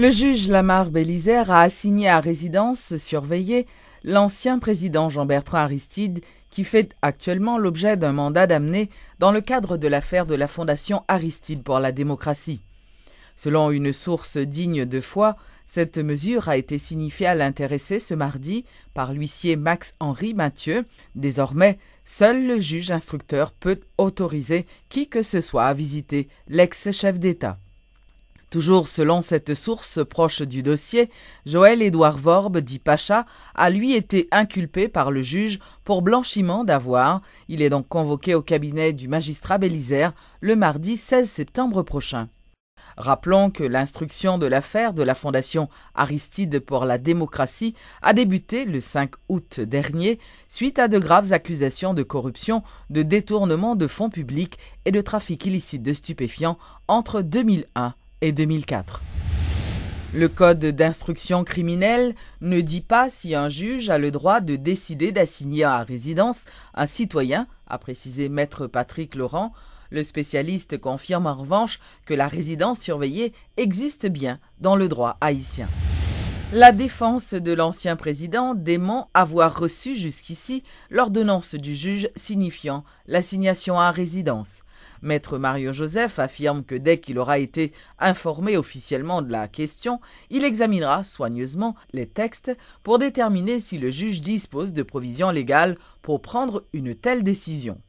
Le juge Lamar Bélizaire a assigné à résidence surveillée l'ancien président Jean-Bertrand Aristide qui fait actuellement l'objet d'un mandat d'amener dans le cadre de l'affaire de la Fondation Aristide pour la démocratie. Selon une source digne de foi, cette mesure a été signifiée à l'intéressé ce mardi par l'huissier Max-Henri Mathieu. Désormais, seul le juge instructeur peut autoriser qui que ce soit à visiter l'ex-chef d'État. Toujours selon cette source proche du dossier, Joël-Édouard Vorbe, dit Pacha, a lui été inculpé par le juge pour blanchiment d'avoirs. Il est donc convoqué au cabinet du magistrat Bélizaire le mardi 16 septembre prochain. Rappelons que l'instruction de l'affaire de la Fondation Aristide pour la démocratie a débuté le 5 août dernier suite à de graves accusations de corruption, de détournement de fonds publics et de trafic illicite de stupéfiants entre 2001 et 2004. Le code d'instruction criminelle ne dit pas si un juge a le droit de décider d'assigner à résidence un citoyen, a précisé maître Patrick Laurent. Le spécialiste confirme en revanche que la résidence surveillée existe bien dans le droit haïtien. La défense de l'ancien président dément avoir reçu jusqu'ici l'ordonnance du juge signifiant l'assignation à résidence. Maître Mario Joseph affirme que dès qu'il aura été informé officiellement de la question, il examinera soigneusement les textes pour déterminer si le juge dispose de provisions légales pour prendre une telle décision.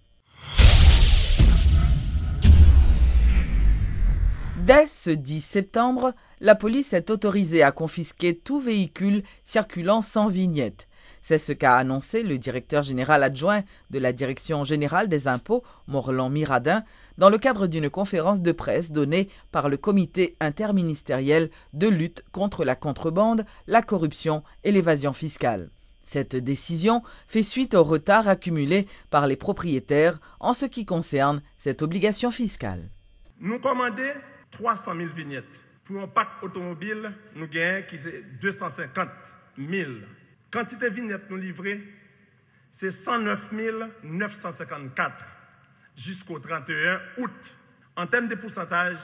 Dès ce 10 septembre, la police est autorisée à confisquer tout véhicule circulant sans vignette. C'est ce qu'a annoncé le directeur général adjoint de la Direction générale des impôts, Morlan Miradin, dans le cadre d'une conférence de presse donnée par le comité interministériel de lutte contre la contrebande, la corruption et l'évasion fiscale. Cette décision fait suite au retard accumulé par les propriétaires en ce qui concerne cette obligation fiscale. Nous commandons 300 000 vignettes. Pour un parc automobile, nous gagnons qui c'est 250 000. Quantité de vignettes nous livrées, c'est 109 954 jusqu'au 31 août. En termes de pourcentage,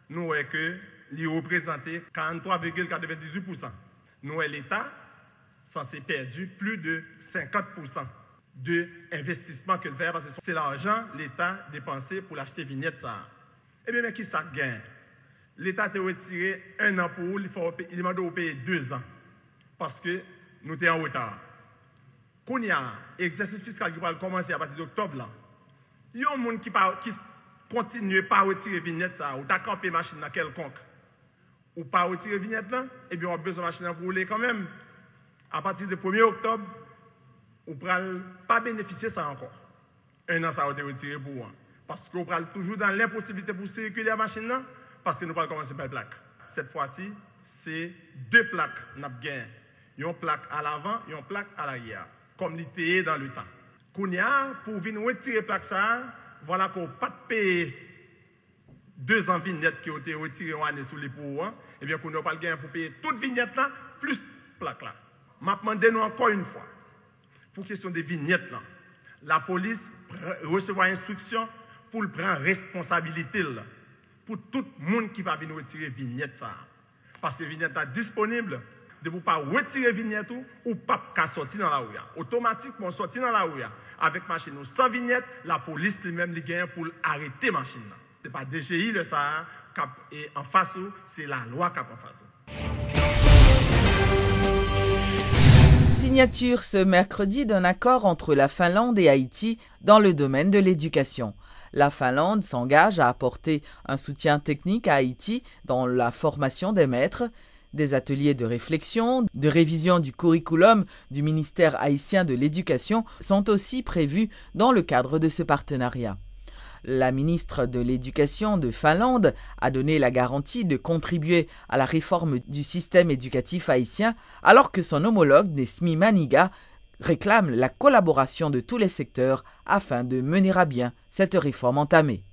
nous voyons que représenté 43,98%. Nous, l'État, censé perdu plus de 50% de investissement que le fait parce que c'est l'argent l'État dépensé pour l'acheter vignettes ça. Eh bien, mais qui ça gagne? L'État a retiré 1 an pour vous, il demande de payer 2 ans. Parce que nous sommes en retard. Quand il y a un exercice fiscal qui va commencer à partir d'octobre, il y a un monde qui continue pas à retirer vignette, ou à camper machine dans quelconque, ou pas retirer vignette là, et bien on a besoin de machine pour rouler quand même. À partir du 1er octobre, on ne pourra pas bénéficier de ça encore. 1 an, ça a été retiré pour vous. Parce qu'on sera toujours dans l'impossibilité pour circuler la machine là, parce que nous allons commencer par la plaque. Cette fois-ci, c'est 2 plaques que nous avons. Une plaque à l'avant et une plaque à l'arrière, comme l'était dans le temps. Kounia, pour venir retirer plaque ça, voilà qu'on n'a pas payé 2 ans de vignettes qui ont été retirées en année sous les pouvoirs, et bien qu'on n'a pas le gain pour payer toute vignette là, plus plaque là. Je demande nous encore une fois, pour question des vignettes là, la police recevra instruction pour prendre responsabilité là, pour tout le monde qui va venir retirer vignette ça. Parce que vignette est disponible, de ne pas retirer vignette ou pas sortir dans la rue. Automatiquement sortir dans la rue avec machine ou sans vignette, la police lui-même les gagne pour arrêter machine. Ce n'est pas DGI le ça et en face c'est la loi qui est en face. Signature ce mercredi d'un accord entre la Finlande et Haïti dans le domaine de l'éducation. La Finlande s'engage à apporter un soutien technique à Haïti dans la formation des maîtres. Des ateliers de réflexion, de révision du curriculum du ministère haïtien de l'Éducation sont aussi prévus dans le cadre de ce partenariat. La ministre de l'Éducation de Finlande a donné la garantie de contribuer à la réforme du système éducatif haïtien, alors que son homologue Nesmi Maniga réclame la collaboration de tous les secteurs afin de mener à bien cette réforme entamée.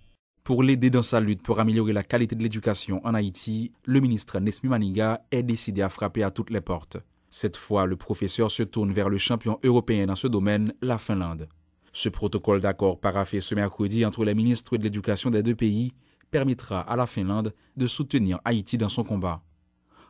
Pour l'aider dans sa lutte pour améliorer la qualité de l'éducation en Haïti, le ministre Nesmi Maniga est décidé à frapper à toutes les portes. Cette fois, le professeur se tourne vers le champion européen dans ce domaine, la Finlande. Ce protocole d'accord paraphé ce mercredi entre les ministres de l'éducation des deux pays permettra à la Finlande de soutenir Haïti dans son combat.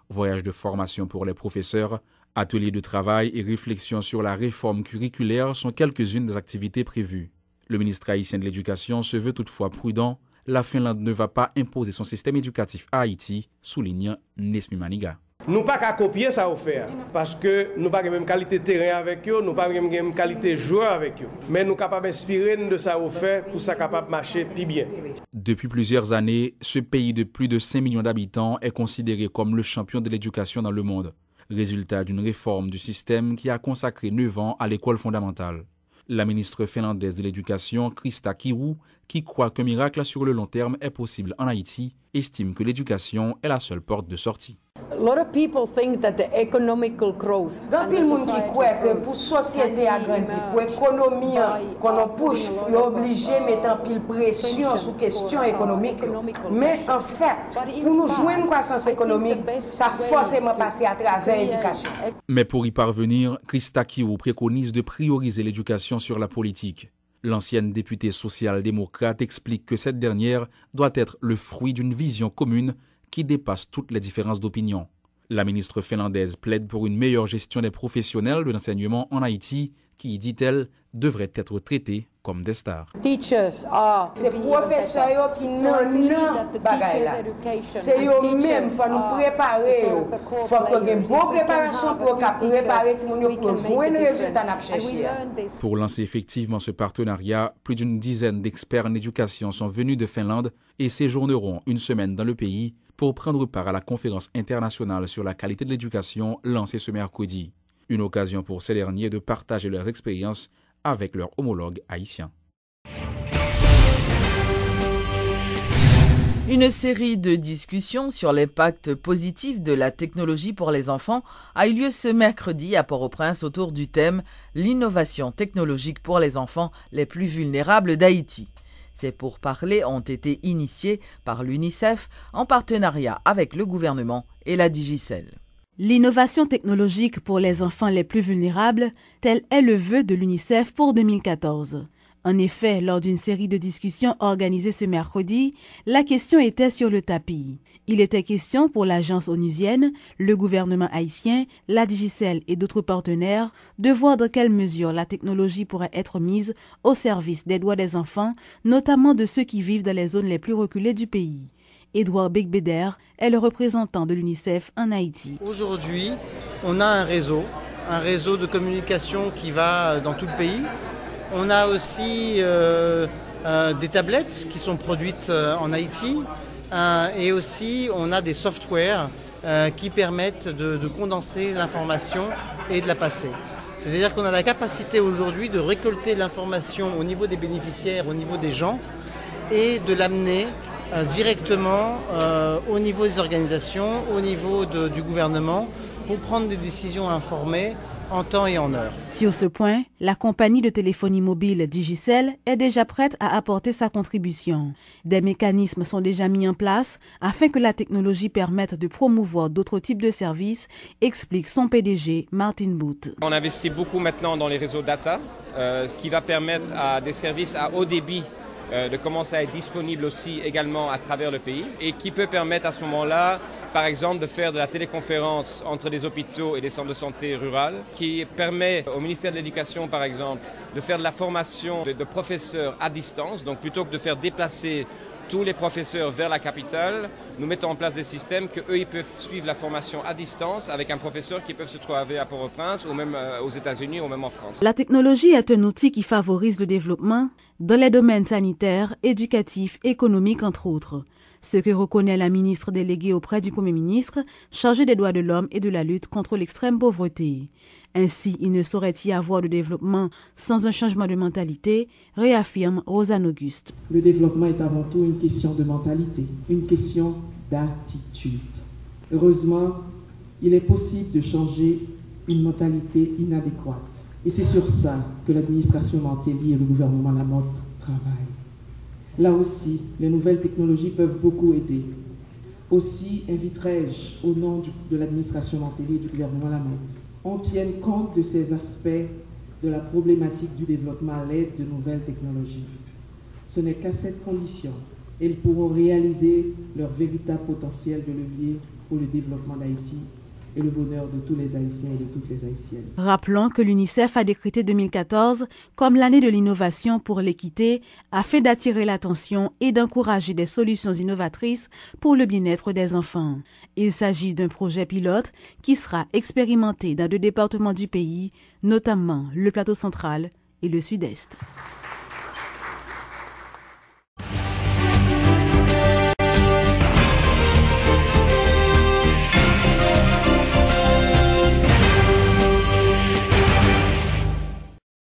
Voyage de formation pour les professeurs, ateliers de travail et réflexions sur la réforme curriculaire sont quelques-unes des activités prévues. Le ministre haïtien de l'Éducation se veut toutefois prudent. La Finlande ne va pas imposer son système éducatif à Haïti, souligne Nesmi Maniga. Nous ne pouvons pas copier ça au faire parce que nous n'avons pas la même qualité de terrain avec eux, nous n'avons pas la même qualité de joueur avec eux. Mais nous sommes capables d'inspirer de ça au faire pour ça capable de marcher plus bien. Depuis plusieurs années, ce pays de plus de 5 millions d'habitants est considéré comme le champion de l'éducation dans le monde. Résultat d'une réforme du système qui a consacré 9 ans à l'école fondamentale. La ministre finlandaise de l'Éducation, Krista Kiuru, qui croit qu'un miracle sur le long terme est possible en Haïti, estime que l'éducation est la seule porte de sortie. Grand pile monde qui croit que pour société agrandir, pour économie qu'on push, il est obligé de mettre en pile pression sur question économique. Mais en fait, pour nous jouer une croissance économique, ça forcément passer à travers l'éducation. Mais pour y parvenir, Krista Kiuru préconise de prioriser l'éducation sur la politique. L'ancienne députée social-démocrate explique que cette dernière doit être le fruit d'une vision commune qui dépasse toutes les différences d'opinion. La ministre finlandaise plaide pour une meilleure gestion des professionnels de l'enseignement en Haïti qui, dit-elle, devraient être traités comme des stars. Ces professeurs qui n'ont pas c'est eux-mêmes, il faut nous préparer. Il faut qu'il y ait une bonne préparation pour préparer pour jouer le résultat qu'on a cherché. Pour lancer effectivement ce partenariat, plus d'une dizaine d'experts en éducation sont venus de Finlande et séjourneront une semaine dans le pays pour prendre part à la conférence internationale sur la qualité de l'éducation lancée ce mercredi. Une occasion pour ces derniers de partager leurs expériences avec leurs homologues haïtiens. Une série de discussions sur l'impact positif de la technologie pour les enfants a eu lieu ce mercredi à Port-au-Prince autour du thème « L'innovation technologique pour les enfants les plus vulnérables d'Haïti ». Ces pourparlers ont été initiés par l'UNICEF en partenariat avec le gouvernement et la Digicel. L'innovation technologique pour les enfants les plus vulnérables, tel est le vœu de l'UNICEF pour 2014. En effet, lors d'une série de discussions organisées ce mercredi, la question était sur le tapis. Il était question pour l'agence onusienne, le gouvernement haïtien, la Digicel et d'autres partenaires de voir dans quelle mesure la technologie pourrait être mise au service des droits des enfants, notamment de ceux qui vivent dans les zones les plus reculées du pays. Edouard Begbeder est le représentant de l'UNICEF en Haïti. Aujourd'hui, on a un réseau de communication qui va dans tout le pays. On a aussi des tablettes qui sont produites en Haïti et aussi on a des softwares qui permettent de condenser l'information et de la passer. C'est-à-dire qu'on a la capacité aujourd'hui de récolter l'information au niveau des bénéficiaires, au niveau des gens et de l'amener directement au niveau des organisations, au niveau du gouvernement pour prendre des décisions informées en temps et en heure. Sur ce point, la compagnie de téléphonie mobile Digicel est déjà prête à apporter sa contribution. Des mécanismes sont déjà mis en place afin que la technologie permette de promouvoir d'autres types de services, explique son PDG Martin Booth. On investit beaucoup maintenant dans les réseaux data qui va permettre à des services à haut débit de commencer à être disponible aussi également à travers le pays et qui peut permettre à ce moment-là, par exemple, de faire de la téléconférence entre des hôpitaux et des centres de santé rurales, qui permet au ministère de l'Éducation, par exemple, de faire de la formation de professeurs à distance. Donc plutôt que de faire déplacer tous les professeurs vers la capitale, nous mettons en place des systèmes qu'eux, ils peuvent suivre la formation à distance avec un professeur qui peut se trouver à Port-au-Prince ou même aux États-Unis ou même en France. La technologie est un outil qui favorise le développement dans les domaines sanitaires, éducatifs, économiques, entre autres. Ce que reconnaît la ministre déléguée auprès du Premier ministre, chargée des droits de l'homme et de la lutte contre l'extrême pauvreté. Ainsi, il ne saurait y avoir de développement sans un changement de mentalité, réaffirme Rosanne Auguste. Le développement est avant tout une question de mentalité, une question d'attitude. Heureusement, il est possible de changer une mentalité inadéquate. Et c'est sur ça que l'administration Mantelli et le gouvernement Lamotte travaillent. Là aussi, les nouvelles technologies peuvent beaucoup aider. Aussi inviterai-je, au nom de l'administration Mantelli et du gouvernement Lamotte, on tienne compte de ces aspects de la problématique du développement à l'aide de nouvelles technologies. Ce n'est qu'à cette condition, elles pourront réaliser leur véritable potentiel de levier pour le développement d'Haïti et le bonheur de tous les Haïtiens et de toutes les Haïtiennes. Rappelons que l'UNICEF a décrété 2014 comme l'année de l'innovation pour l'équité afin d'attirer l'attention et d'encourager des solutions innovatrices pour le bien-être des enfants. Il s'agit d'un projet pilote qui sera expérimenté dans 2 départements du pays, notamment le Plateau central et le Sud-Est.